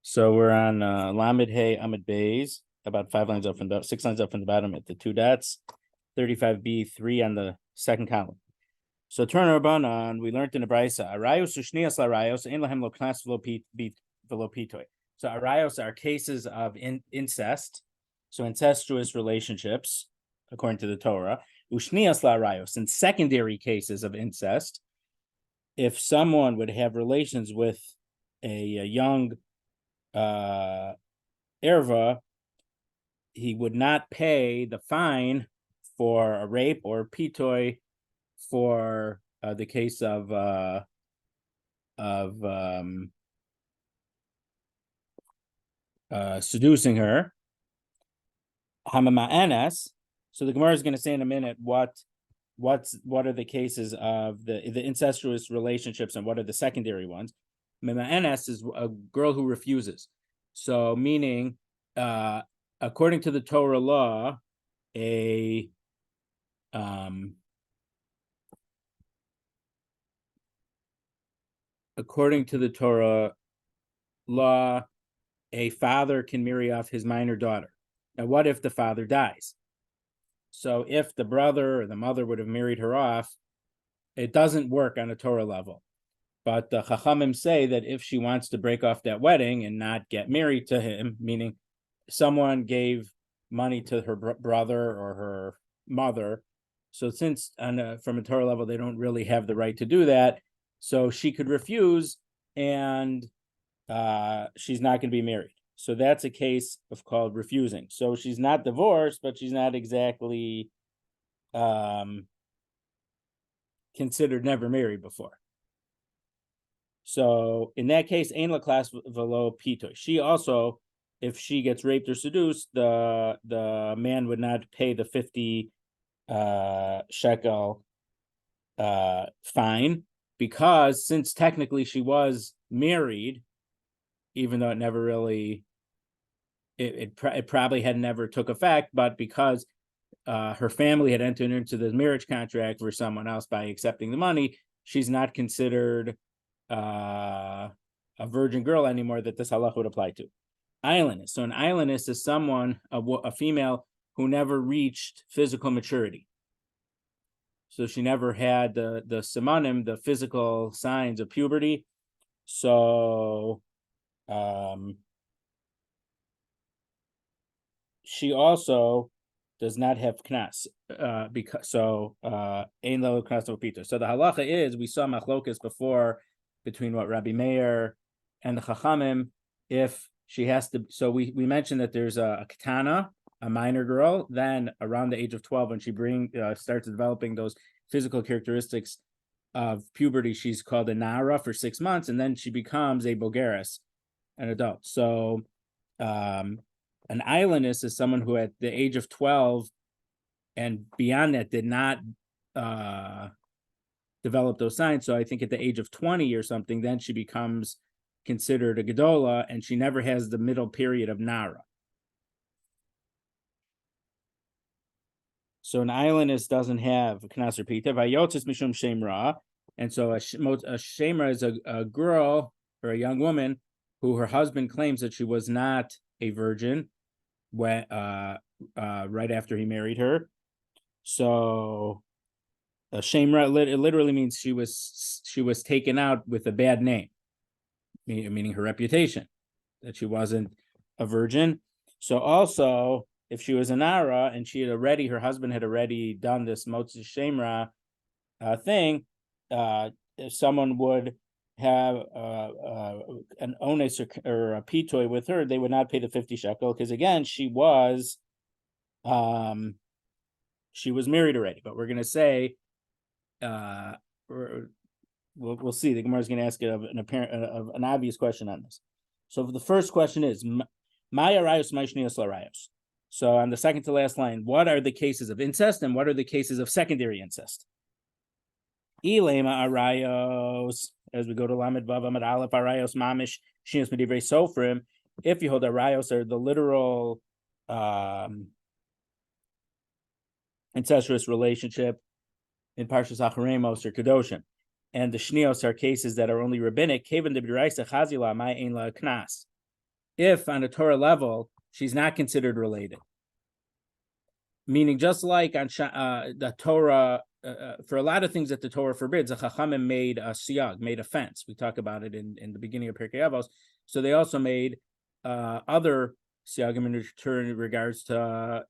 So we're on Lamed Hey Amid Bays, about 5 lines up from the 6 lines up from the bottom at the two dots, 35b3 on the second column. So turn Rabbanan, we learned in the Brisa, Arayos Ushnias Larayos, Ein Lahem Lo Knas Velo Pitoi. So Arayos are cases of incest, so incestuous relationships, according to the Torah. Ushnias Larayos, and secondary cases of incest, if someone would have relations with a young erva, he would not pay the fine for a rape or pitoi for the case of seducing her. Hamama'anas. So the Gemara is going to say in a minute what are the cases of the incestuous relationships and what are the secondary ones. Mama'anas is a girl who refuses. So meaning, according to the Torah law, according to the Torah law, a father can marry off his minor daughter. Now, what if the father dies? So if the brother or the mother would have married her off, it doesn't work on a Torah level. But the Chachamim say that if she wants to break off that wedding and not get married to him, meaning someone gave money to her brother or her mother, so since from a Torah level they don't really have the right to do that, so she could refuse and she's not going to be married. So that's a case of called refusing. So she's not divorced, but she's not exactly considered never married before. So in that case, ein la klas velo pitoi. She also, if she gets raped or seduced, the man would not pay the 50 shekel fine, because since technically she was married, even though it never really, it probably had never took effect, but because her family had entered into the marriage contract for someone else by accepting the money, she's not considered a virgin girl anymore that this halach would apply to. Islandist. So an islandist is someone, a female who never reached physical maturity. So she never had the simanim, the physical signs of puberty. So she also does not have knas, because ein lo knas no pito. So the halacha is, we saw machlokas before between what Rabbi Meir and the Chachamim, if she has to. So we mentioned that there's a katana, a minor girl, then around the age of 12, when she starts developing those physical characteristics of puberty, she's called a nara for 6 months, and then she becomes a bogeres, an adult. So an islandist is someone who at the age of 12 and beyond that did not develop those signs. So I think at the age of 20 or something, then she becomes considered a gedola, and she never has the middle period of nara. So an islandist doesn't have knas or pita. Vayotzis mishum shemra, and so a shemra is a girl or a young woman who her husband claims that she was not a virgin when right after he married her. So a shemra, it literally means she was taken out with a bad name, meaning her reputation, that she wasn't a virgin. So also, if she was an ara and her husband had already done this motzi shemra thing, if someone would have an ones or a pitoi with her, they would not pay the 50 shekel, because again, she was married already. But we're going to say, we'll see. The Gemara is going to ask an obvious question on this. So the first question is, Maya rayos, my shnios larayos. So on the second to last line, what are the cases of incest and what are the cases of secondary incest? Ilema arayos, as we go to Lamed Vav Amid Aleph, arayos mamish shnios medivrei sofrim. If you hold arayos are the literal incestuous relationship in Parshas Acharemos or Kedoshim, and the shnios are cases that are only rabbinic. If on a Torah level she's not considered related, meaning just like on the Torah, for a lot of things that the Torah forbids, the Chachamim made a siyag, made a fence. We talk about it in the beginning of Pirkei Avos. So they also made other siyagim in regards to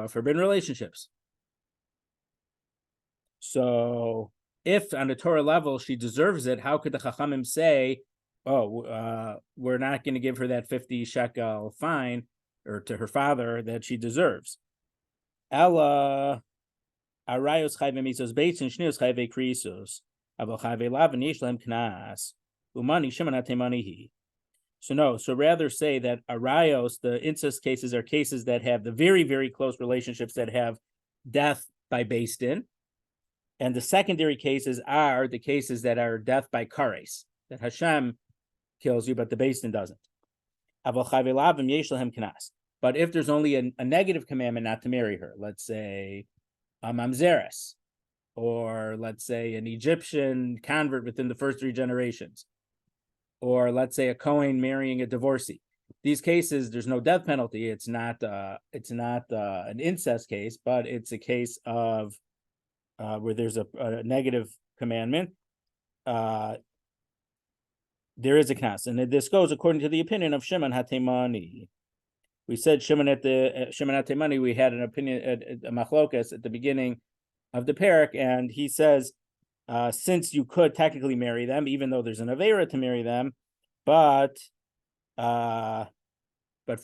forbidden relationships. So if on the Torah level she deserves it, how could the Chachamim say, "Oh, we're not going to give her that 50 shekel fine, or to her father that she deserves"? Ella arayos chayve misos beitz and shnios chayve krisos avo chayve lavan yishlem knas umani shimon hatemanihi. So no, so rather say that arayos, the incest cases, are cases that have the very, very close relationships that have death by based in. And the secondary cases are the cases that are death by kares, that Hashem kills you, but the based in doesn't. But if there's only a negative commandment not to marry her, let's say a mamzeres, or let's say an Egyptian convert within the first 3 generations, or let's say a Kohen marrying a divorcee. These cases, there's no death penalty. It's not an incest case, but it's a case of where there's a negative commandment. There is a knas, and this goes according to the opinion of Shimon Hatemani. We said Shimon Hatemani. We had an opinion, a machlokas at the beginning of the parak, and he says, since you could technically marry them, even though there's an avera to marry them, but for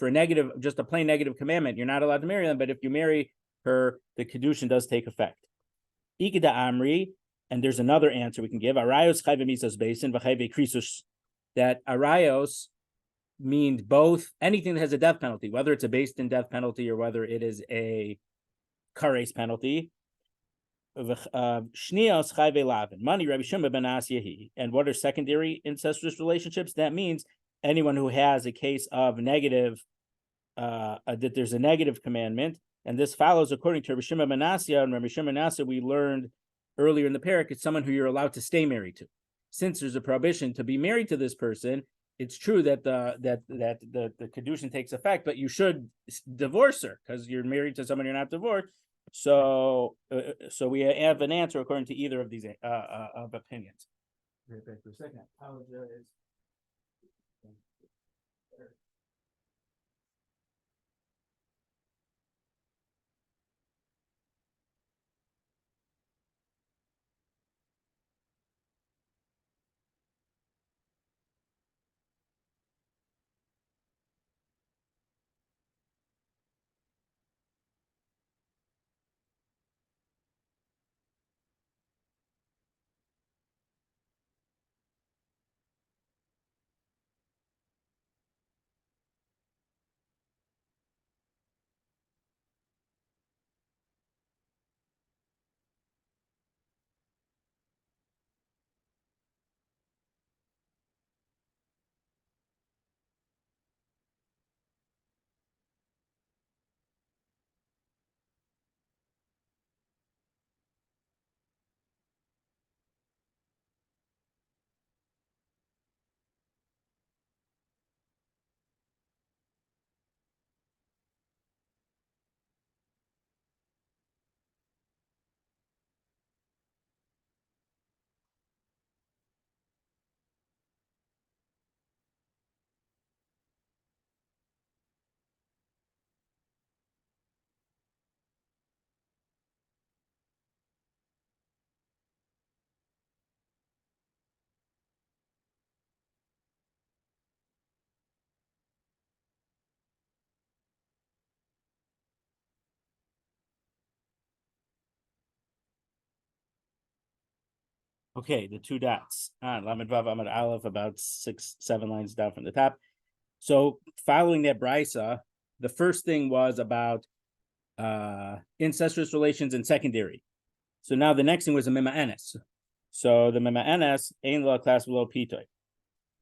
a negative, just a plain negative commandment, you're not allowed to marry them. But if you marry her, the kedushin does take effect. Ikeda Amri, and there's another answer we can give. Arayos chayve misos beisin v'chayve krisus. That arayos means both anything that has a death penalty, whether it's a based in death penalty or whether it is a kares penalty. Shnios chayve lavin. Mani Rabbi Shimon ben Asyahi. And what are secondary incestuous relationships? That means anyone who has a case of negative, that there's a negative commandment. And this follows according to Rabbi Shimon ben Asya. And Rabbi Shimon ben Asya, we learned earlier in the parak, it's someone who you're allowed to stay married to. Since there's a prohibition to be married to this person, it's true that the kedushin takes effect, but you should divorce her because you're married to someone you're not divorced. So we have an answer according to either of these of opinions. Right back for a second. I apologize. Okay, the 2 dots. Lamed Vav Amud Aleph, about 6-7 lines down from the top. So following that brisa, the first thing was about incestuous relations and secondary. So now the next thing was a mima'enes. So the mima'enes, ein la class below pitoy.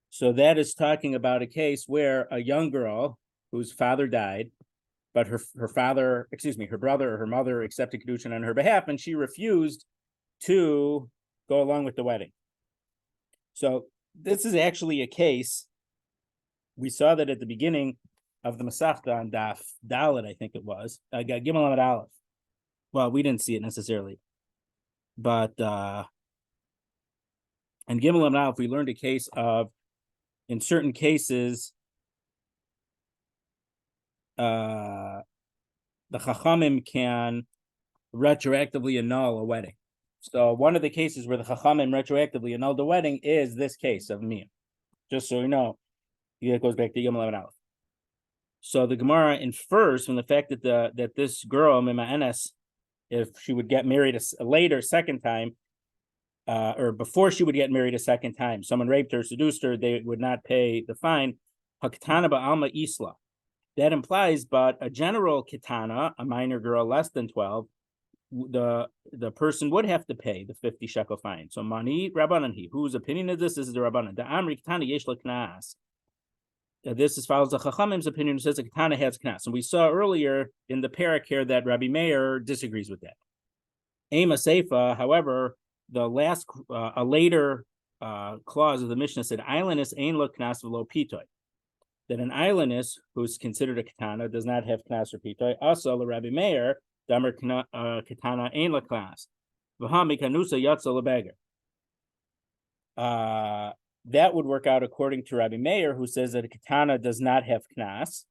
So that is talking about a case where a young girl whose father died, but her brother or her mother accepted kedushin on her behalf, and she refused to go along with the wedding. So this is actually a case. We saw that at the beginning of the Masechta on Daf Dalet, I think it was. Gimel Amud Aleph. Well, we didn't see it necessarily, but in Gimel Amud Aleph, we learned a case of, in certain cases, the Chachamim can retroactively annul a wedding. So one of the cases where the Chachamim retroactively annulled the wedding is this case of Miyam. Just so you know, it goes back to Yom Lavan Aleph. So the Gemara infers from the fact that that this girl, Mima'enes, if she would get married a later second time, or before she would get married a second time, someone raped her, seduced her, they would not pay the fine. Hakatana ba'alma isla. That implies, but a general kitana, a minor girl less than 12, the person would have to pay the 50 shekel fine. So mani rabbanan he, whose opinion is this? This is the rabbanan. The amri kitana yesh knas. This is follows the Chachamim's opinion, who says a katana has knas. And we saw earlier in the parak here that Rabbi Meir disagrees with that. Ema seifa, however, the last a later clause of the Mishnah said islandess ein lo knas v'lo pitoy. That an islandess who's considered a katana does not have knas or pitoy. Also, the Rabbi Meir damer katana ein lo knas v'ha mikanusa yatsa lebeger. That would work out according to Rabbi Meir, who says that a katana does not have knas.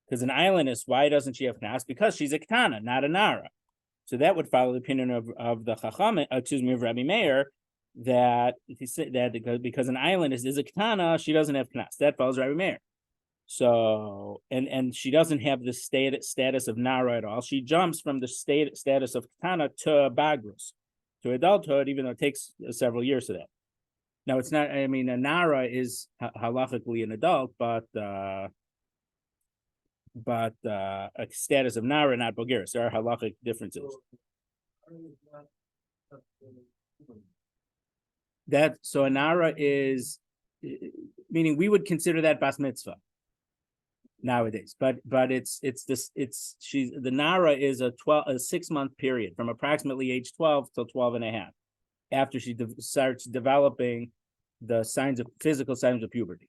Because an islandess, why doesn't she have knas? Because she's a katana, not a nara. So that would follow the opinion of the Chacham, of Rabbi Meir, that he said that because an islandess is a katana, she doesn't have knas. That follows Rabbi Meir. So and she doesn't have the status of nara at all. She jumps from the status of katana to bagrus, to adulthood, even though it takes several years to that. Now, it's not, I mean, a nara is halachically an adult, but a status of nara, not bogeris. There are halachic differences. So a nara is, meaning we would consider that bas mitzvah nowadays, but the nara is a 6-month period from approximately age 12 till 12 and a half, after she starts developing the physical signs of puberty.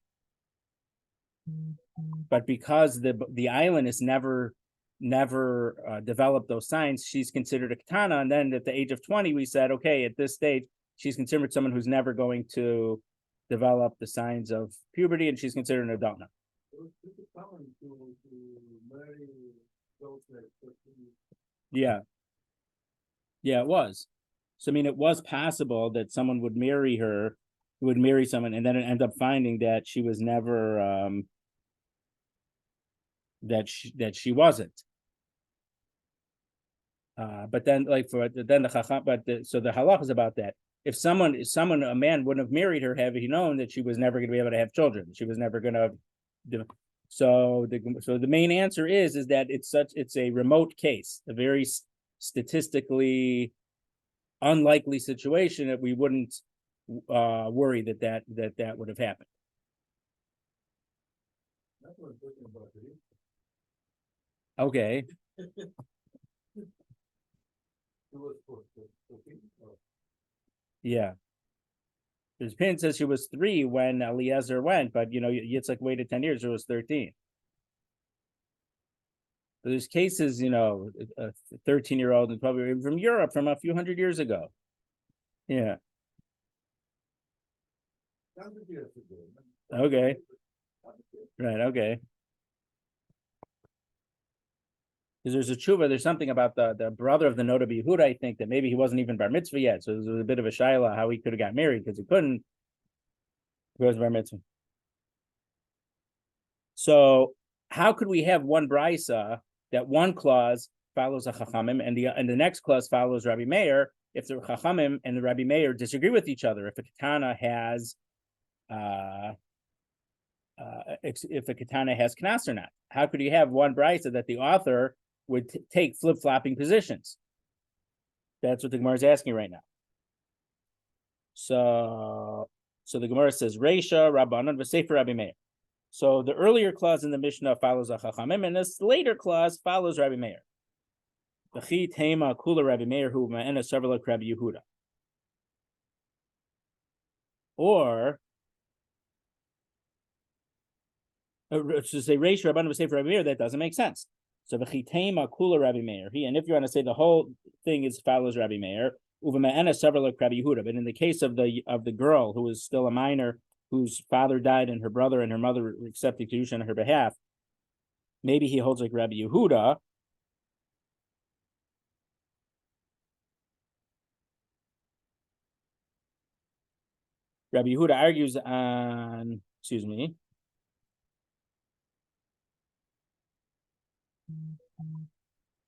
But because the islandess never developed those signs, she's considered a katana. And then at the age of 20, we said, okay, at this stage, she's considered someone who's never going to develop the signs of puberty, and she's considered an adult now. Yeah, it was. So I mean, it was possible that someone would marry her, would marry someone, and then end up finding that she was never that she wasn't. But then, so the halach is about that. If a man wouldn't have married her, had he known that she was never going to be able to have children, she was never going to. So the main answer is that it's a remote case, a very statistically unlikely situation that we wouldn't worry that would have happened. Okay. Yeah. His opinion says she was 3 when Eliezer went, but Yitzchak waited 10 years, it was 13. So there's cases, a 13-year-old and probably from Europe from a few hundred years ago. Yeah. Okay. Right, okay. Because there's a tshuva, there's something about the brother of the Noda B'Yehuda, I think, that maybe he wasn't even bar mitzvah yet. So there's a bit of a shaila how he could have got married because he couldn't. He was bar mitzvah. So how could we have one brisa that one clause follows a chachamim and the next clause follows Rabbi Meir if the chachamim and the Rabbi Meir disagree with each other? If a katana has knas or not, how could you have one brisa that the author would take flip-flopping positions? That's what the Gemara is asking right now. So the Gemara says Reisha Rabbanan v'Sefer Rabbi Meir. So the earlier clause in the Mishnah follows a Chachamim, and this later clause follows Rabbi Meir. V'chi tema kula Rabbi Meir hu ma'ena severlak Rabbi Yehuda. or to say Reish Rabbanim would say for Rabbi Meir, that doesn't make sense. So v'chitema kula Rabbi Meir. And if you want to say the whole thing is follows Rabbi Meir, uvama'ena several like Rabbi Yehuda. But in the case of the girl who is still a minor, whose father died and her brother and her mother accepted Kedusha on her behalf, maybe he holds like Rabbi Yehuda. Rabbi Yehuda argues on,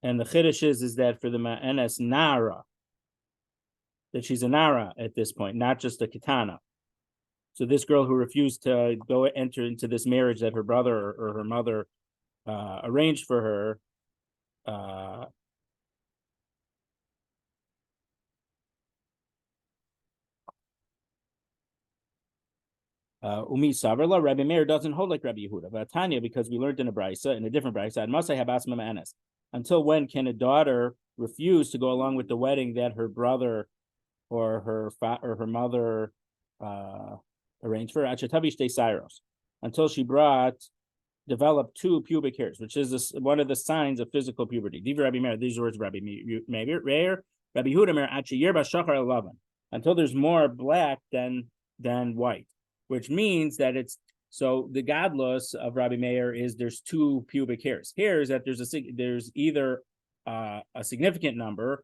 and the chiddush is that for the ma'enes nara, that she's a nara at this point, not just a katana. So this girl who refused to go enter into this marriage that her brother or her mother arranged for her, Umi Savarla, Rabbi Meir doesn't hold like Rabbi Yehuda. But Tanya, because we learned in a brisa, in a different brisa, and Masai Habas Ma'anes. Until when can a daughter refuse to go along with the wedding that her brother or her mother arranged for? Until she developed 2 pubic hairs, which is one of the signs of physical puberty. Rabbi Meir, these words Rabbi Meir, Rabbi Yehuda Meir, until there's more black than white, which means that it's so the godless of Rabbi Meir is there's 2 pubic hairs. Here is that there's either a significant number,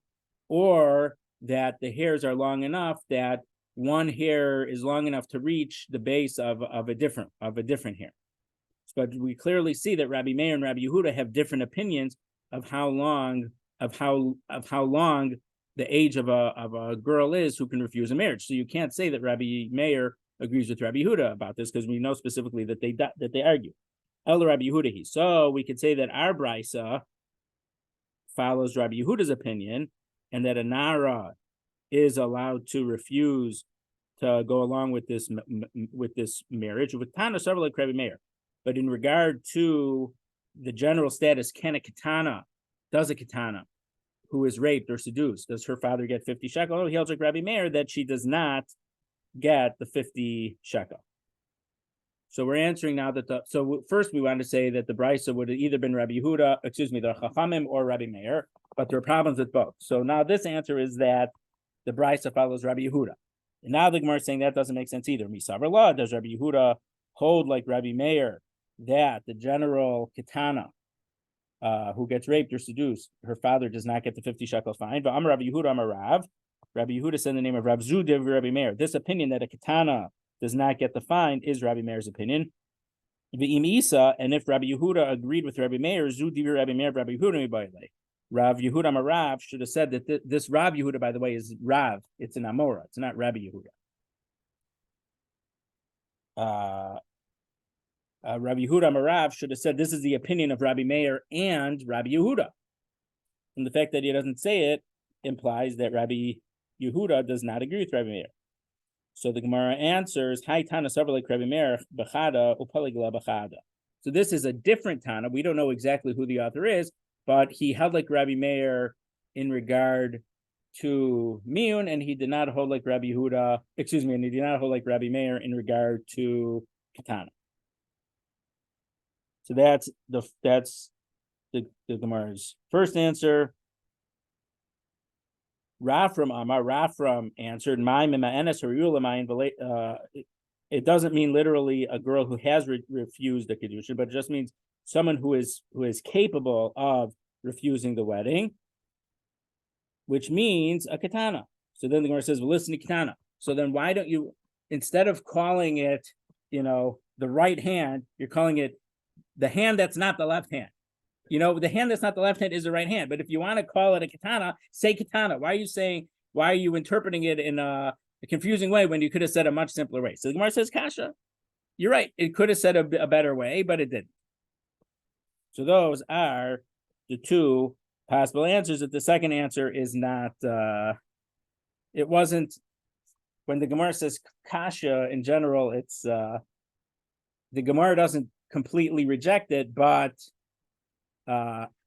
or that the hairs are long enough that one hair is long enough to reach the base of a different hair. But we clearly see that Rabbi Meir and Rabbi Yehuda have different opinions of how long the age of a girl is who can refuse a marriage. So you can't say that Rabbi Meir agrees with Rabbi Yehuda about this, because we know specifically that they argue. El Rabbi Yehuda. So we could say that our brisa follows Rabbi Yehuda's opinion, and that a nara is allowed to refuse to go along with this marriage with Tana several like Rabbi Meir. But in regard to the general status, does a katana who is raped or seduced, does her father get 50 shekel? Oh, he holds like Rabbi Meir that she does not get the 50 shekel. So we're answering now that so first we want to say that the brisa would have either been Rabbi Yehuda, the Chachamim, or Rabbi Meir, but there are problems with both. So now this answer is that the brisa follows Rabbi Yehuda. And now the Gemara is saying that doesn't make sense either. Misavar law, does Rabbi Yehuda hold like Rabbi Meir that the general katana who gets raped or seduced, her father does not get the 50 shekel fine? But I'm Rabbi Yehuda, I'm a Rav. Rabbi Yehuda said in the name of Rav Zudiv Rabbi Meir. This opinion that a katana does not get the fine is Rabbi Meir's opinion. V'im Isa, and if Rabbi Yehuda agreed with Rabbi Meir, Zudiv Rabbi Meir, Rabbi Yehuda mibayle. Rav Yehuda Marav should have said that this Rav Yehuda, by the way, is Rav. It's an Amora. It's not Rabbi Yehuda. Rabbi Yehuda Marav should have said this is the opinion of Rabbi Meir and Rabbi Yehuda. And the fact that he doesn't say it implies that Rabbi Yehuda does not agree with Rabbi Meir. So the Gemara answers, Hi Tana Savarlik Rabbi Meir Bechada Upaligla Bechada. So this is a different Tana. We don't know exactly who the author is, but he held like Rabbi Meir in regard to Miyun, and he did not hold like Rabbi Yehuda, and he did not hold like Rabbi Meir in regard to Katana. So that's the Gemara's first answer. Rafram answered, it doesn't mean literally a girl who has refused the kedusha, but it just means someone who is capable of refusing the wedding, which means a katana. So then the Gemara says, well, listen to katana. So then why don't you, instead of calling it, the right hand, you're calling it the hand that's not the left hand. The hand that's not the left hand is the right hand. But if you want to call it a katana, say katana. Why are you interpreting it in a confusing way when you could have said a much simpler way? So the Gemara says, Kasha, you're right. It could have said a better way, but it didn't. So those are the two possible answers. That the second answer is not, it wasn't, when the Gemara says Kasha in general, it's, the Gemara doesn't completely reject it, but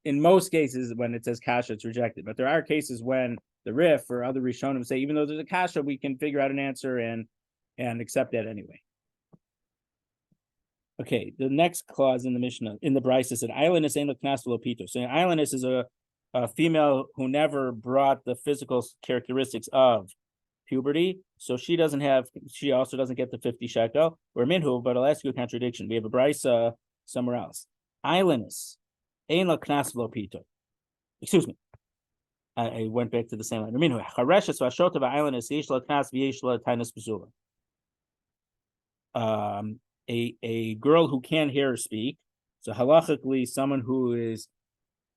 in most cases, when it says kasha, it's rejected. But there are cases when the Rif or other Rishonim say, even though there's a kasha, we can figure out an answer, and and accept that anyway. Okay, the next clause in the Mishnah, in the Brisa, said, Islandess ain't knas lopito. So an islandess is a female who never brought the physical characteristics of puberty. So she also doesn't get the 50 shekel, or minhu, but I'll ask you a contradiction. We have a Brisa somewhere else. Islandess ain't knas lopito. Excuse me. I went back to the same line. Minhu, chareshes v'ashota v'islandess yesh la knas v'yesh la tainas b'zula. A girl who can't hear or speak. So halachically, someone who is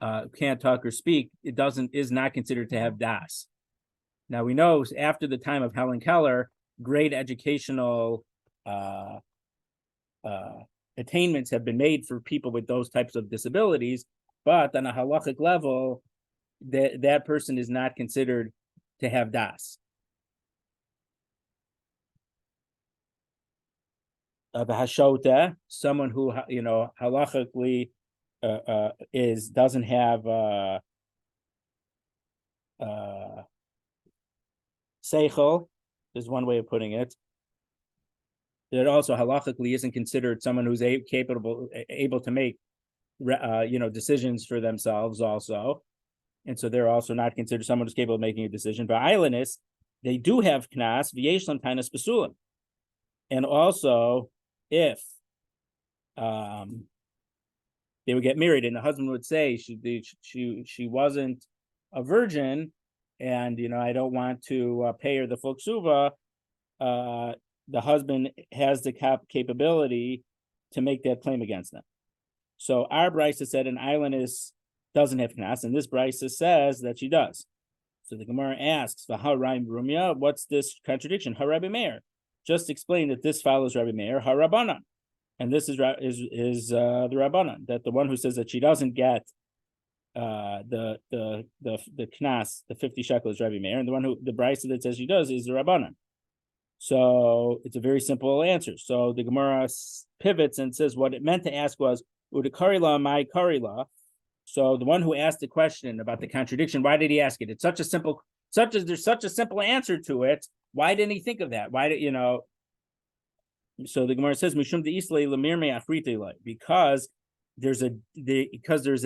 can't talk or speak, is not considered to have das. Now we know after the time of Helen Keller, great educational attainments have been made for people with those types of disabilities, but on a halachic level, that person is not considered to have das. Hashota, someone who halachically doesn't have seichel, is one way of putting it. It also halachically isn't considered someone who's able to make decisions for themselves also, and so they're also not considered someone who's capable of making a decision. But islandess, they do have knas v'yeshlam tainas b'sulim, and also if they would get married and the husband would say she wasn't a virgin, and I don't want to pay her the full ksuva, the husband has the capability to make that claim against them. So our Brisa said an islandess doesn't have knas, and this Brisa says that she does. So the Gemara asks, "V'haraim rumya, what's this contradiction? Rabbi Meir just explained that this follows Rabbi Meir harabanan, and this is the Rabbanan, that the one who says that she doesn't get the knas, the 50 shekel, is Rabbi Meir, and the Brisa that says she does is the Rabbanan. So it's a very simple answer. So the Gemara pivots and says what it meant to ask was udekarila my karila. So the one who asked the question about the contradiction, why did he ask it? It's there's such a simple answer to it. Why didn't he think of that? Why did So the Gemara says mishum de islay lemir me afrite, because there's a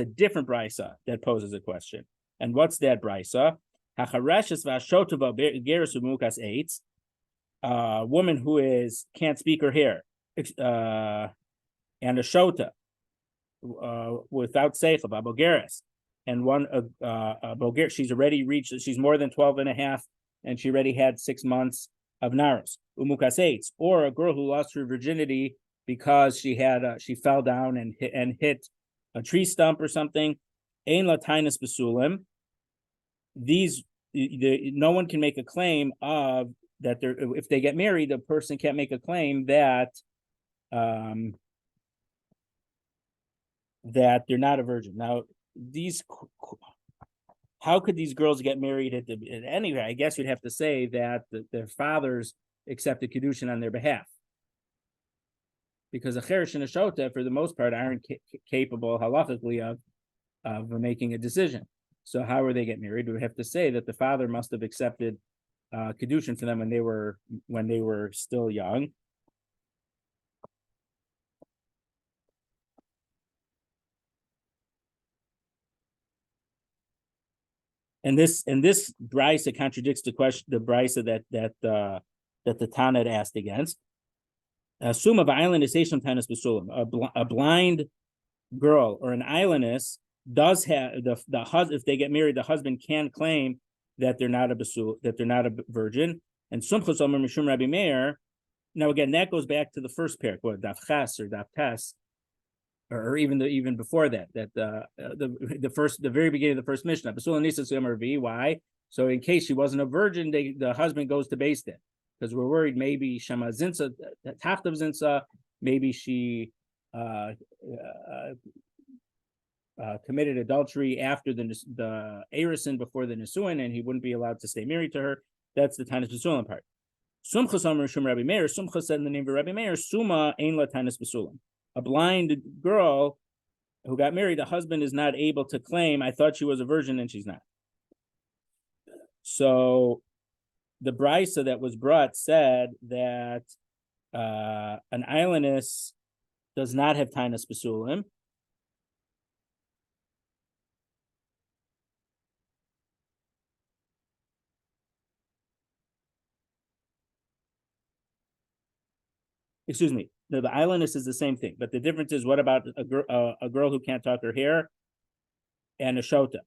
different brisa that poses a question. And what's that brisa? Hachareshes v'ashotava geras umukas eitz. A woman who can't speak or hear, and a shota without seichel, bogeres, and one boger, she's more than 12 and a half, and she already had 6 months of naros, umukas eitz, or a girl who lost her virginity because she fell down and hit a tree stump or something. Ein latainas besulim. No one can make a claim of that. If they get married, the person can't make a claim that that they're not a virgin. Now, how could these girls get married at anyway? I guess you'd have to say that their fathers accepted kedushin on their behalf, because a cheresh and a shota, for the most part, aren't capable halachically of making a decision. So how would they get married? We would have to say that the father must have accepted kedushin for them when they were still young. And this brisa contradicts the brisa that the Tana had asked against. Suma v'islandess tanas b'sulam. A blind girl or an islandess does have the husband. If they get married, the husband can claim that they're not a basul, that they're not a virgin. And sumchos omer mishum Rabbi Meir. Now again, that goes back to the first parak, daf ches or daf tes, or even before that. That the very beginning of the first Mishnah. Basul nisas omer v. Why? So in case she wasn't a virgin, the husband goes to base that, because we're worried maybe shama zinsa tachtav zinsa, maybe she committed adultery after the erisin before the nisuin, and he wouldn't be allowed to stay married to her. That's the tanis b'sulam part. Sumchas amar shum Rabbi Meir. Sumchas said in the name of Rabbi Meir, Suma ein la tanis b'sulam. A blind girl who got married, the husband is not able to claim, I thought she was a virgin and she's not. So the brisa that was brought said that an islandess does not have tainus basulim. Excuse me. No, the islandess is the same thing, but the difference is, what about a girl who can't tuck her hair and a shota?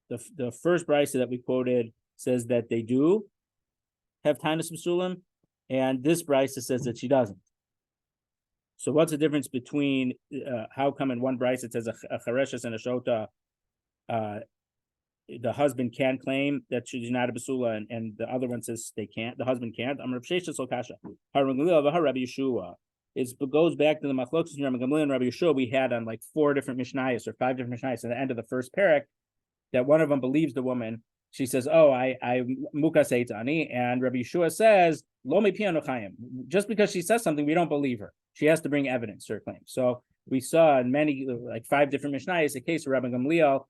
The first brisa that we quoted says that they do have tainus basulim, and this brisa says that she doesn't. So what's the difference between how come in one brisa it says a chareshes and a shota, the husband can claim that she's not a basula, and the other one says they can't, the husband can't? Amar Sheshes Lokasha. Rabbi Yeshua. It goes back to the machlokes in Rabbi Gamliel and Rabbi Yeshua we had on like 4 different mishnayos or 5 different mishnayos at the end of the first parak, that one of them believes the woman. She says, "Oh, I mukas eitani," and Rabbi Yeshua says, "Lo mi pianu chayim." Just because she says something, we don't believe her. She has to bring evidence to her claim. So we saw in many, like 5 different mishnayos, a case where Rabbi Gamliel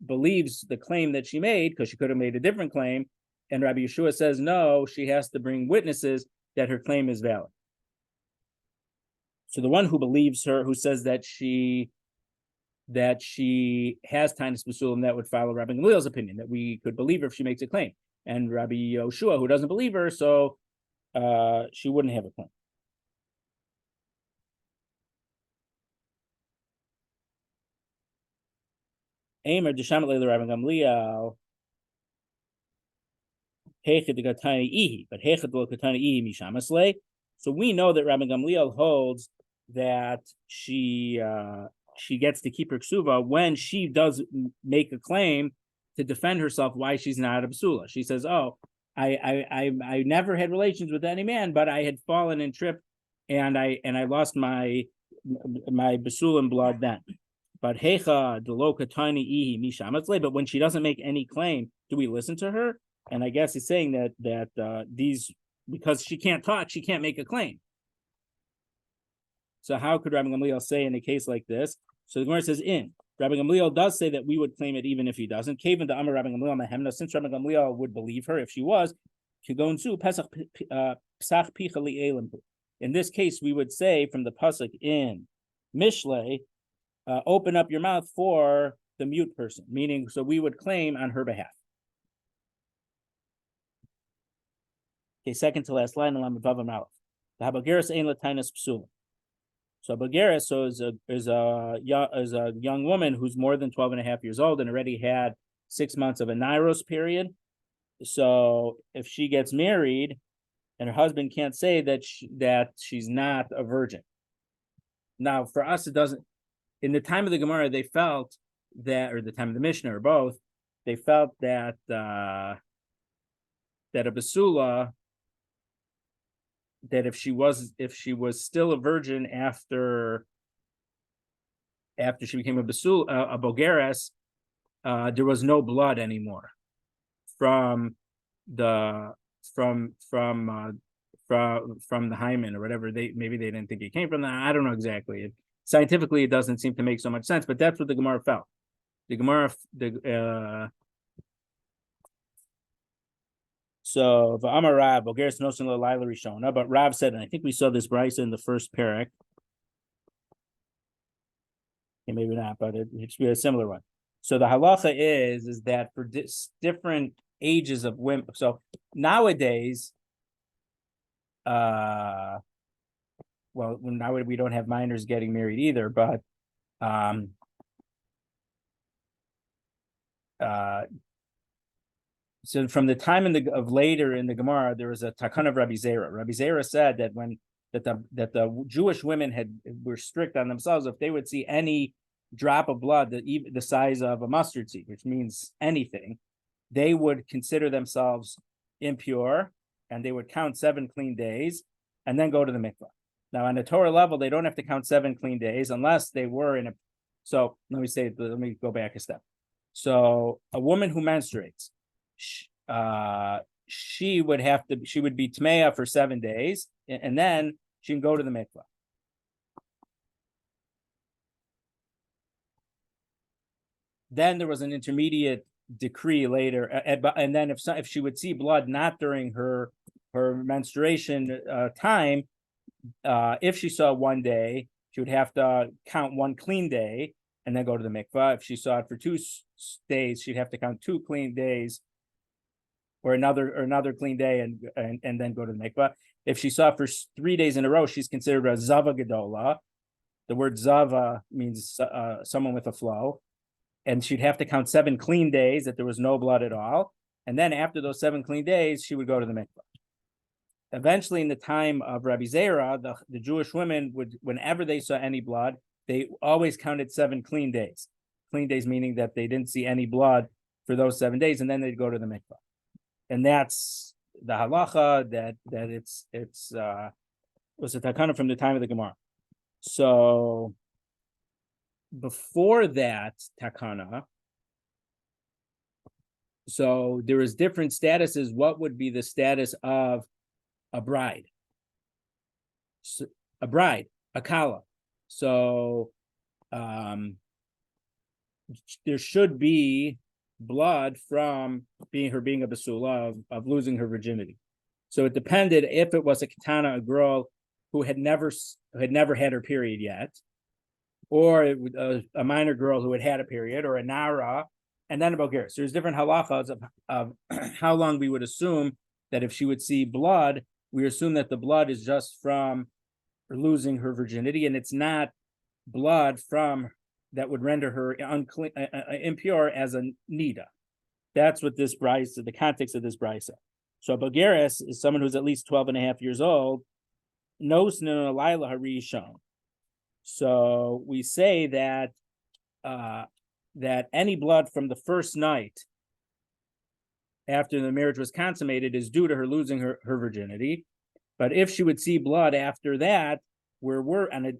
believes the claim that she made because she could have made a different claim, and Rabbi Yeshua says no, she has to bring witnesses that her claim is valid. So the one who believes her, who says that she has tainus basulim, that would follow Rabbi Gamliel's opinion, that we could believe her if she makes a claim. And Rabbi Yoshua, who doesn't believe her, so she wouldn't have a claim. Aimer Deshamat Leila Rabbi Gamliel. So we know that Rabbi Gamliel holds that she gets to keep her ksuva when she does make a claim to defend herself why she's not a basula. She says, "Oh, I never had relations with any man, but I had fallen and tripped, and I lost my basulim blood then." But hecha deloka tiny ihi mishamatzle. But when she doesn't make any claim, do we listen to her? And I guess he's saying that these, because she can't talk, she can't make a claim. So how could Rabbi Gamliel say in a case like this? So the Gemara says, Rabbi Gamliel does say that we would claim it even if he doesn't. Kaven the Amar Rabbi Gamliel Mehemna, since Rabbi Gamliel would believe her if she was, Kigonzu Pesach Psach Picha Li'elim. In this case, we would say from the pasuk in Mishlei, open up your mouth for the mute person, meaning, so we would claim on her behalf. Okay, second to last line, Alam Vavam Aleph. The Habageris Ein Latainus Psulim. So Habageris is a young woman who's more than 12 and a half years old and already had 6 months of a Nairos period. So if she gets married and her husband can't say that she's not a virgin. Now, for us, it doesn't. In the time of the Gemara, they felt that, or the time of the Mishnah, or both, they felt that a basula, that if she was still a virgin after she became a basula, a bogeres, there was no blood anymore from the hymen or whatever. Maybe they didn't think it came from that. I don't know exactly. Scientifically, it doesn't seem to make so much sense, but that's what the Gemara felt. The Gemara, so V'amar Rav, Bogeres Nosin L'Laila Rishona, but Rav said, and I think we saw this brisa in the first parak. Yeah, maybe not, but it should be a similar one. So the halacha is that for different ages of women. So nowadays, well, now we don't have minors getting married either, but so from the time of later in the Gemara, there was a takana of Rabbi Zera. Rabbi Zera said that the Jewish women were strict on themselves. If they would see any drop of blood, the size of a mustard seed, which means anything, they would consider themselves impure, and they would count 7 clean days, and then go to the mikvah. Now, on the Torah level, they don't have to count 7 clean days unless they were in a. So let me go back a step. So a woman who menstruates, she would be tmeya for 7 days, and then she can go to the mikvah. Then there was an intermediate decree later, and then if she would see blood not during her menstruation time, if she saw one day, she would have to count one clean day and then go to the mikvah. If she saw it for 2 days, she'd have to count 2 clean days, or another clean day, and then go to the mikvah. If she saw it for 3 days in a row, she's considered a zava gedola. The word zava means someone with a flow, and she'd have to count 7 clean days that there was no blood at all. And then after those 7 clean days, she would go to the mikvah. Eventually, in the time of Rabbi Zera, the Jewish women would, whenever they saw any blood, they always counted 7 clean days. Clean days meaning that they didn't see any blood for those 7 days, and then they'd go to the mikvah. And that's the halacha that it's was a takana from the time of the Gemara. So before that takana, so there is different statuses. What would be the status of a bride? So, a bride, a kala. So there should be blood from being a basula, of losing her virginity. So it depended if it was a katana, a girl who had never had her period yet, or a minor girl who had a period, or a nara, and then a boger. So there's different halachas of how long we would assume that if she would see blood, we assume that the blood is just from losing her virginity, and it's not blood from that would render her unclean, impure as a nida. That's what this brisa, the context of this brisa. So a bogeres is someone who's at least 12 and a half years old. Nosnin alayla harishon. So we say that that any blood from the first night after the marriage was consummated is due to her losing her virginity. But if she would see blood after that, where we're on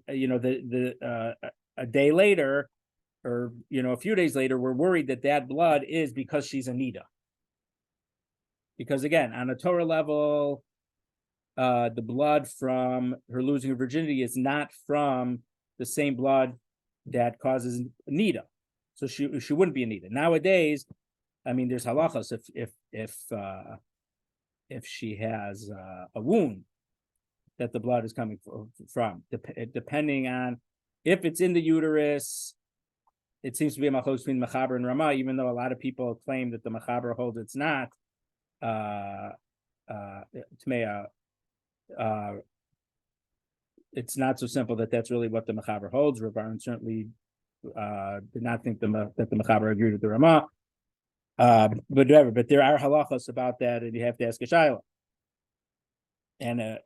a day later, or a few days later, we're worried that blood is because she's a nida. Because again, on a Torah level, the blood from her losing her virginity is not from the same blood that causes nida. So she wouldn't be a nida. Nowadays, I mean, there's halachas if she has a wound that the blood is coming from, depending on if it's in the uterus. It seems to be a machlokes between Mechaber and Rama, even though a lot of people claim that the Mechaber holds it's not Tmeya. It's not so simple that's really what the Mechaber holds. Rabbi certainly did not think that the Mechaber agreed with the Rama. But whatever. But there are halachas about that, and you have to ask a shayla. And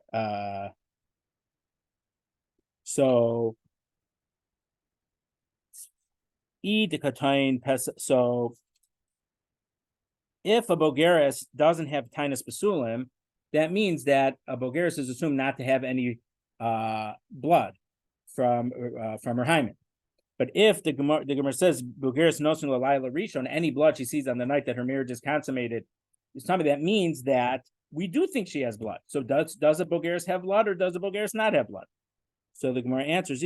so so if a bogeres doesn't have tainus basulim, that means that a bogeres is assumed not to have any blood from her hymen. But if the Gemara says bogeres nosin l'layla rishon, any blood she sees on the night that her marriage is consummated, that means that we do think she has blood. So does a bogeres have blood, or does a bogeres not have blood? So the Gemara answers,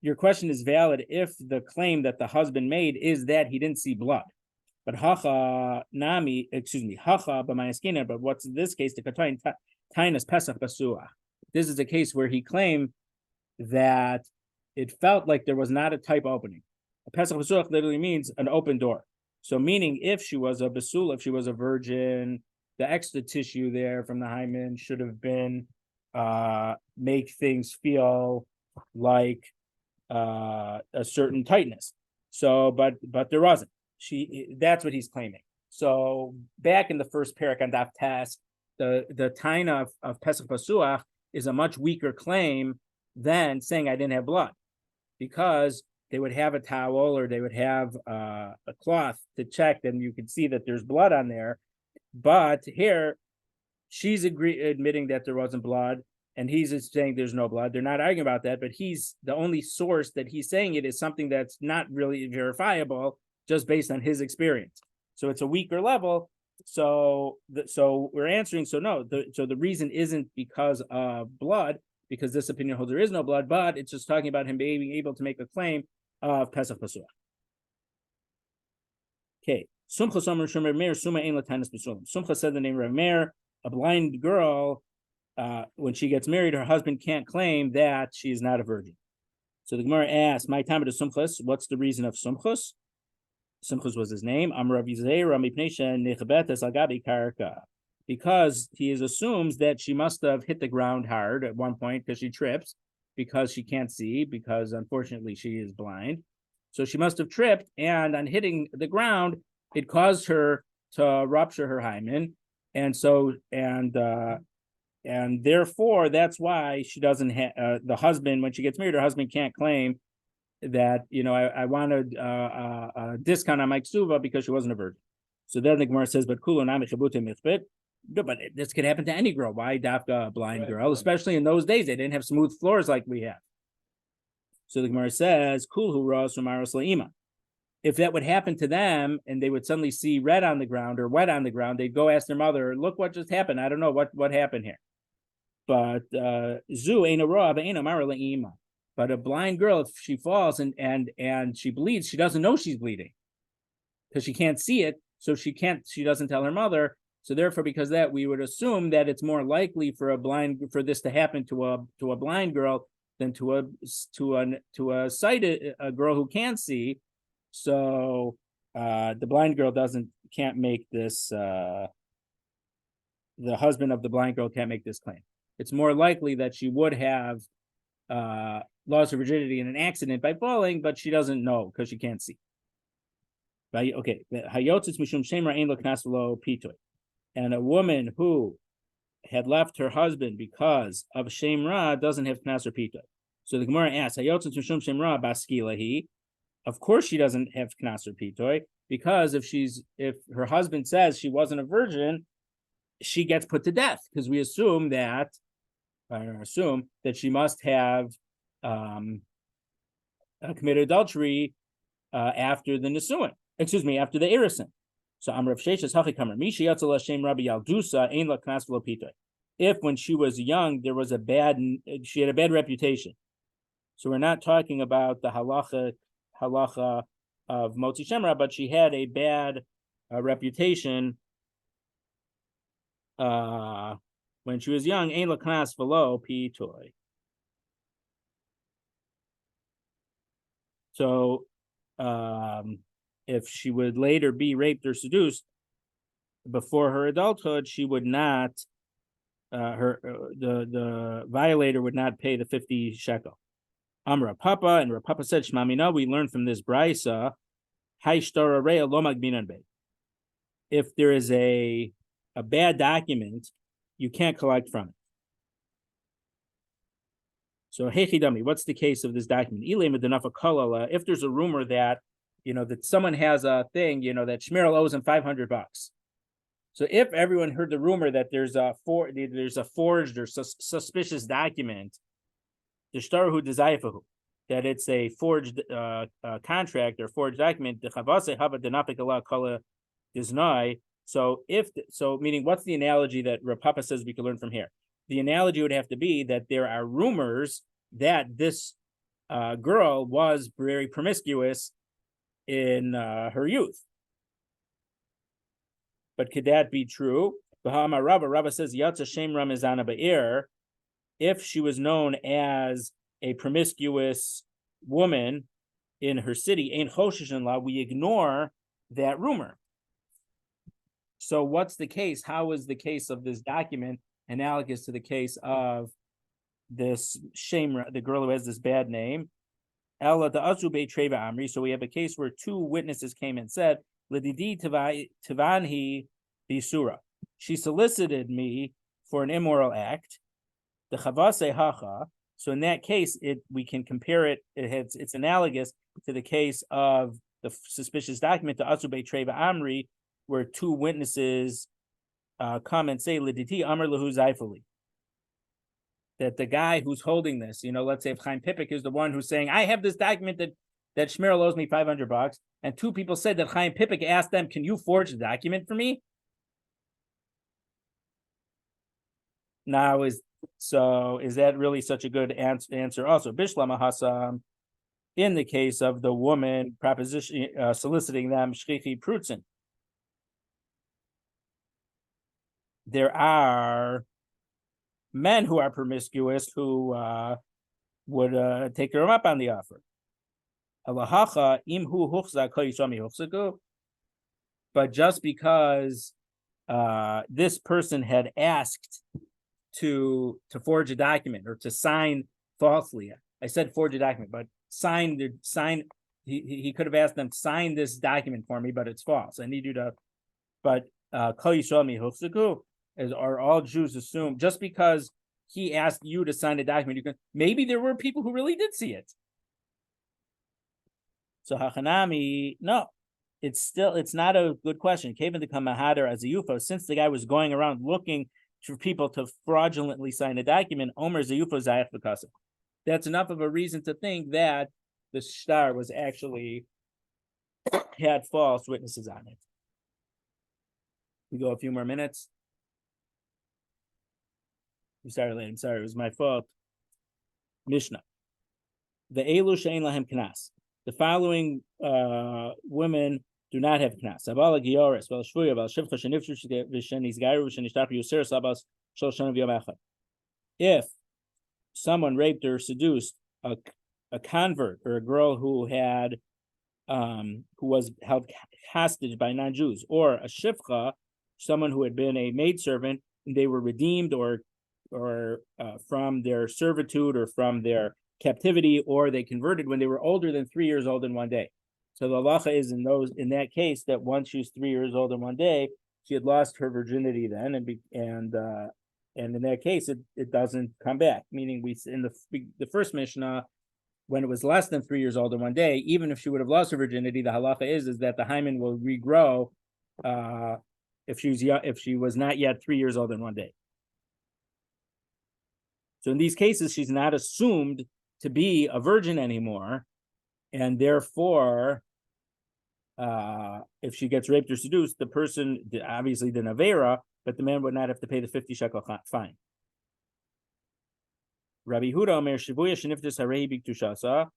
your question is valid if the claim that the husband made is that he didn't see blood. But hacha b'mayaskina. But what's in this case? The katoin tainus pesach basuah. This is a case where he claimed that it felt like there was not a type opening. A pesach basuah literally means an open door. So meaning, if she was a basula, if she was a virgin, the extra tissue there from the hymen should have been make things feel like a certain tightness. So, but there wasn't. That's what he's claiming. So back in the first parak on Daf Tes, the taina of Pesach Pasuach is a much weaker claim than saying I didn't have blood, because they would have a towel or they would have a cloth to check, and you can see that there's blood on there. But here, she's admitting that there wasn't blood, and he's saying there's no blood. They're not arguing about that, but he's the only source that he's saying it is something that's not really verifiable, just based on his experience. So it's a weaker level. So we're answering. So no. So the reason isn't because of blood, because this opinion holds there is no blood, but it's just talking about him being able to make a claim of Pesach Pasuah. Okay. Sumcha said the name of Meir, a blind girl, when she gets married, her husband can't claim that she is not a virgin. So the Gemara asks, "My time to Sumchus. What's the reason of Sumchus?" Sumchus was his name. Because he assumes that she must have hit the ground hard at one point because she trips, because she can't see, because unfortunately she is blind. So she must have tripped, and on hitting the ground, it caused her to rupture her hymen, and therefore that's why she doesn't have the husband, when she gets married, her husband can't claim that, I wanted a discount on my ksuva because she wasn't a virgin. So then the Gemara says, but this could happen to any girl. Why dafka a blind girl? Especially in those days, they didn't have smooth floors like we have. So the Gemara says, if that would happen to them and they would suddenly see red on the ground or wet on the ground, they'd go ask their mother, look what just happened. I don't know what happened here. But zu ain't a raw, but ain't a mara le'ima. But a blind girl, if she falls and she bleeds, she doesn't know she's bleeding because she can't see it. So she doesn't tell her mother. So therefore, because that, we would assume that it's more likely for this to happen to a blind girl than to a sighted a girl who can't see. So the blind girl can't make this. The husband of the blind girl can't make this claim. It's more likely that she would have lost her virginity in an accident by falling, but she doesn't know because she can't see. Okay, and a woman who had left her husband because of shemra doesn't have knas or pitoy. So the Gemara asks, of course she doesn't have knas or pitoy, because if her husband says she wasn't a virgin, she gets put to death, because we assume that she must have committed adultery after the Nisuin. After the Erison. So Amrav Sheshes Hachikamer Mishi Yatzal Hashem Rabbi Yaldusa Ein La Knas V'Lo Pitoy. If when she was young she had a bad reputation. So we're not talking about the halacha of Motzi Shemra, but she had a bad reputation when she was young. Ein La Knas V'Lo Pitoy. So if she would later be raped or seduced before her adulthood, she would not. The violator would not pay the 50 shekel. Amra Papa, and Papa said, Shmamina, we learn from this brisa, Haishtara Rea Lo Magminan Be. If there is a bad document, you can't collect from it. So Hechidami, what's the case of this document? If there's a rumor that that someone has a thing, that Shmuel owes him $500. So if everyone heard the rumor that there's a forged or suspicious document, the shtaruhu dezayfahu, that it's a forged contract or forged document, the chavase hava denapik Allah kala diznai. So meaning, what's the analogy that Rav Papa says we can learn from here? The analogy would have to be that there are rumors that this girl was very promiscuous in her youth. But could that be true? Rabba says Yatza Shem Ram Mizana Ba'ir, if she was known as a promiscuous woman in her city, Ein Choshesh in law, we ignore that rumor. So what's the case? How is the case of this document analogous to the case of this Shemra, the girl who has this bad name? Ella the Azube Treva Amri. So we have a case where two witnesses came and said, Lididi Tivanhi Bisura. She solicited me for an immoral act. The Chavase Hacha. So in that case, we can compare it. It's analogous to the case of the suspicious document to Azube Treva Amri, where two witnesses come and say, Liditi Amr Lahu Zaifali. That the guy who's holding this, let's say if Chaim Pipik is the one who's saying, I have this document that Shmuel owes me $500, and two people said that Chaim Pipik asked them, can you forge the document for me? Now, is that really such a good answer? Also, Bishlam Hasam, in the case of the woman proposition soliciting them shchichi prutzen. There are men who are promiscuous who would take her up on the offer. But just because this person had asked to forge a document or to sign falsely, I said forge a document, but sign. He could have asked them to sign this document for me, but it's false. I need you to. But kol yisrael mihuchzaku, as are all Jews assume, just because he asked you to sign a document, you can. Maybe there were people who really did see it. So hachanami, no, it's not a good question. Kaven to come mahader as a UFO, since the guy was going around looking for people to fraudulently sign a document. Omer zayufo zayach v'kasa. That's enough of a reason to think that the shtar was actually had false witnesses on it. We go a few more minutes. I'm sorry, it was my fault. Mishnah. The elu she'ein lahem knas. The following women do not have knas. Abala giores, vel shvuya, vel shivcha shenifshu v'shenizgaru v'shenishtachu yoser sabas shel shana v'yom echad. If someone raped or seduced a convert or a girl who had who was held hostage by non-Jews, or a shivcha, someone who had been a maidservant and they were redeemed or from their servitude or from their captivity, or they converted when they were older than 3 years old in one day. So the halacha is in that case that once she was 3 years old in one day, she had lost her virginity then, and in that case it doesn't come back. Meaning we in the first Mishnah, when it was less than 3 years old in one day, even if she would have lost her virginity, the halacha is that the hymen will regrow if she was not yet 3 years old in one day. So in these cases, she's not assumed to be a virgin anymore, and therefore, if she gets raped or seduced, the person, obviously the Navera, but the man would not have to pay the 50 shekel fine. Rabbi Huda Omer Shivuya Sheniftis Harehi Biktushasa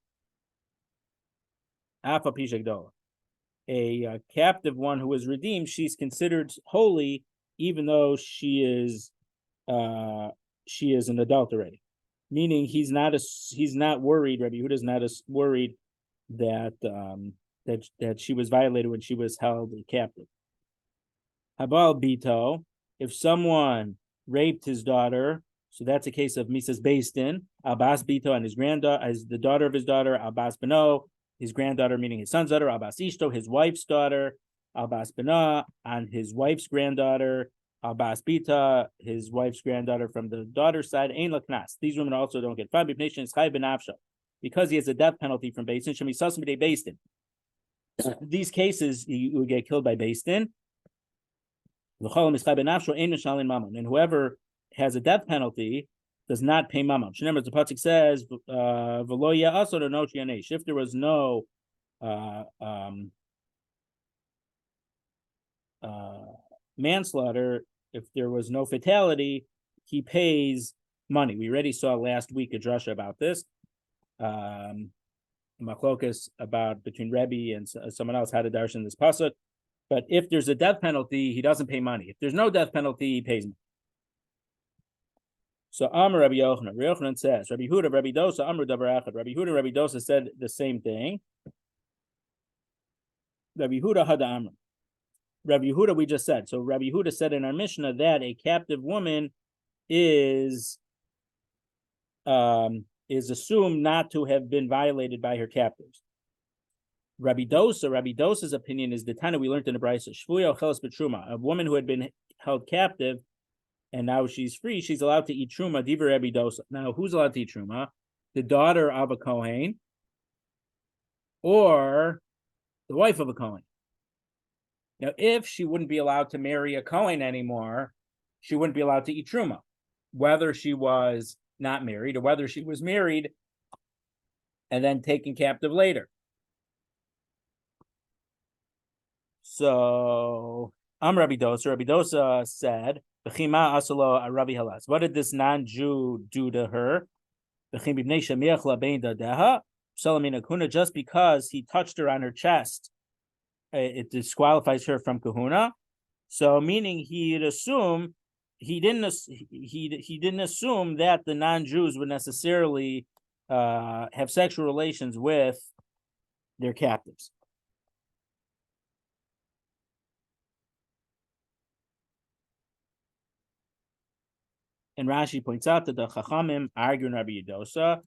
Afa Pishagdola. A captive one who is redeemed, she's considered holy, even though she is an adult already. Meaning he's not worried. Rabbi Yehuda is not worried that that she was violated when she was held captive. Habal Bito, if someone raped his daughter, so that's a case of Misas Beistin, Abbas Bito and his granddaughter, as the daughter of his daughter, Abbas Beno, his granddaughter, meaning his son's daughter, Abbas Ishto, his wife's daughter, Abbas Bena, and his wife's granddaughter, Abbas Bita, his wife's granddaughter from the daughter's side, Ein Laknas. These women also don't get fine because he has a death penalty from Beistin. Shemisasim Beistin. These cases, you would get killed by Beistin. And whoever has a death penalty does not pay mamam. Remember, the pasuk says, if there was no manslaughter, if there was no fatality, he pays money. We already saw last week a drasha about this. Machlokas about between Rabbi and someone else how to darshan this pasuk. But if there's a death penalty, he doesn't pay money. If there's no death penalty, he pays money. So Amar Rabbi Yochanan. Rabbi Yochanan says, Rabbi Huda, Rabbi Dosa, Amar Davar Echad. Rabbi Huda, Rabbi Dosa said the same thing. Rabbi Huda Hada Amar. Rabbi Huda we just said. So Rabbi Huda said in our Mishnah that a captive woman is assumed not to have been violated by her captors. Rabbi Dosa's opinion is the Tana we learned in the Brisa. Shvuya Chelas B'Truma, a woman who had been held captive and now she's free, she's allowed to eat Truma, Diva Rabbi Dosa. Now, who's allowed to eat Truma? The daughter of a Kohen or the wife of a Kohen. Now, if she wouldn't be allowed to marry a Kohen anymore, she wouldn't be allowed to eat Truma, whether she was not married or whether she was married and then taken captive later. So, Rabbi Dosa said, what did this non-Jew do to her? Salamina Kuna, just because he touched her on her chest, it disqualifies her from kahuna. So meaning he didn't assume that the non-Jews would necessarily have sexual relations with their captives. And Rashi points out that the Chachamim argue in Rabbi Yedosa,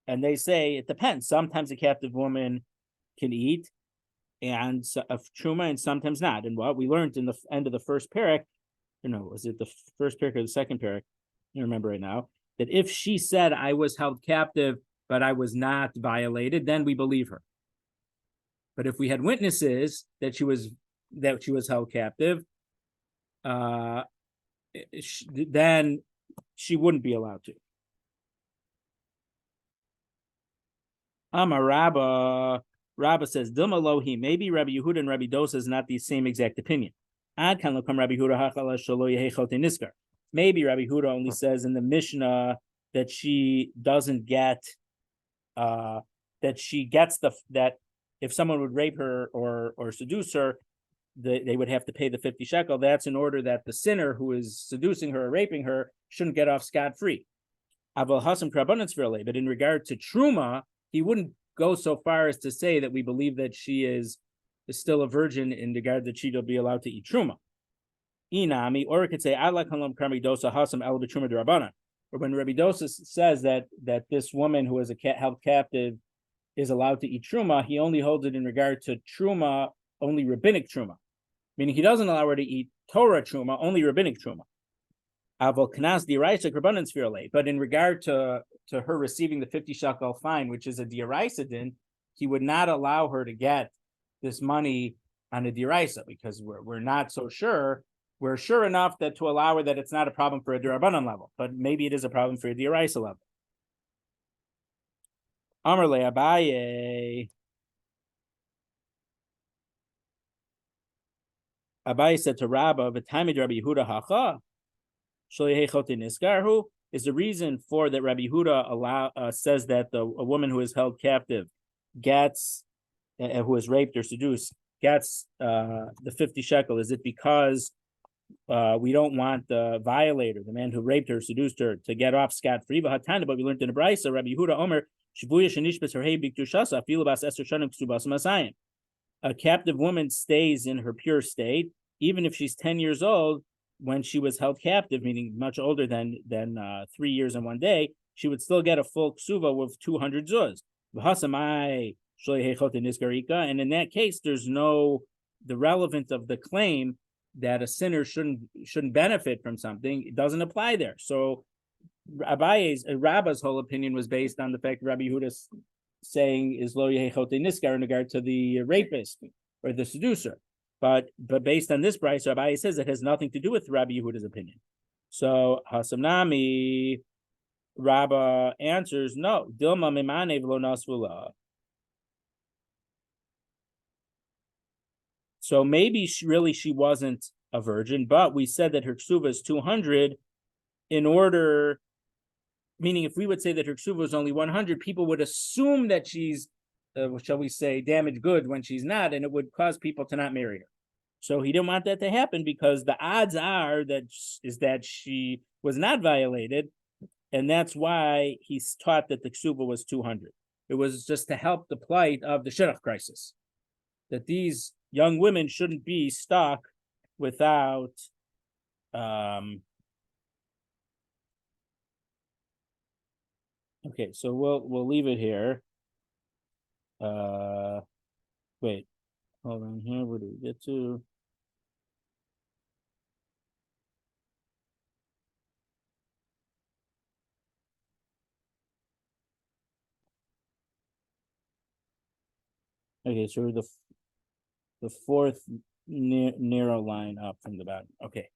and they say it depends. Sometimes a captive woman can eat and of truma, and sometimes not. And what we learned in the end of the first parak, was it the first parak or the second parak? I don't remember right now. That if she said I was held captive, but I was not violated, then we believe her. But if we had witnesses that she was held captive, then she wouldn't be allowed to. Amar Rabba says, Dilma Lohi, maybe Rabbi Yehuda and Rabbi Dosa is not the same exact opinion. Ad kan lokam Rabbi Yehuda hachala shelo yehechote niskar. Maybe Rabbi Yehuda only says in the Mishnah that she doesn't get, that she gets that if someone would rape her or seduce her, they would have to pay the 50 shekel. That's in order that the sinner who is seducing her or raping her shouldn't get off scot-free. Aval hasam krabonetz v'relei. But in regard to truma, he wouldn't go so far as to say that we believe that she is still a virgin in regard that she'll be allowed to eat truma. Inami, or it could say, I like halam karmi dosa hasam el b'truma d'rabbanan. Or when Rabbi Dosa says that this woman who is held captive is allowed to eat truma, he only holds it in regard to truma, only rabbinic truma. Meaning he doesn't allow her to eat Torah truma, only rabbinic truma. But in regard to her receiving the 50 shekel fine, which is a diraisa din, he would not allow her to get this money on a diraisa because we're not so sure. We're sure enough that to allow her that it's not a problem for a dirabanan level, but maybe it is a problem for a diraisa level. Amar le Abaye. Abaye said to Rabba, "V'tamid Rabbi Yehuda hacha." Is the reason for that Rabbi Yehuda says that a woman who is held captive gets, who is raped or seduced, gets the 50 shekel? Is it because we don't want the violator, the man who raped her, seduced her, to get off scot-free? But we learned in the Brisa, Rabbi Yehuda Omer, a captive woman stays in her pure state, even if she's 10 years old. When she was held captive, meaning much older than 3 years and 1 day, she would still get a full ksuva with 200 zuz. And in that case, there's the relevance of the claim that a sinner shouldn't benefit from something. It doesn't apply there. So Rabba's whole opinion was based on the fact that Rabbi Yehuda's saying is lo yehechote niskar in regard to the rapist or the seducer. But based on this brayso, Rabbi says it has nothing to do with Rabbi Yehuda's opinion. So Hasamnami, Rabba answers, no. Dilma mimane v'lo nasvula. So maybe she wasn't a virgin, but we said that her ksuva is 200 in order, meaning if we would say that her ksuva is only 100, people would assume that she's, shall we say, damaged good when she's not, and it would cause people to not marry her. So he didn't want that to happen because the odds are that she was not violated, and that's why he's taught that the ksuba was 200. It was just to help the plight of the shidduch crisis, that these young women shouldn't be stuck without okay, so we'll leave it here. Wait, hold on here. Where do we get to? Okay, so the fourth narrow line up from the bottom. Okay.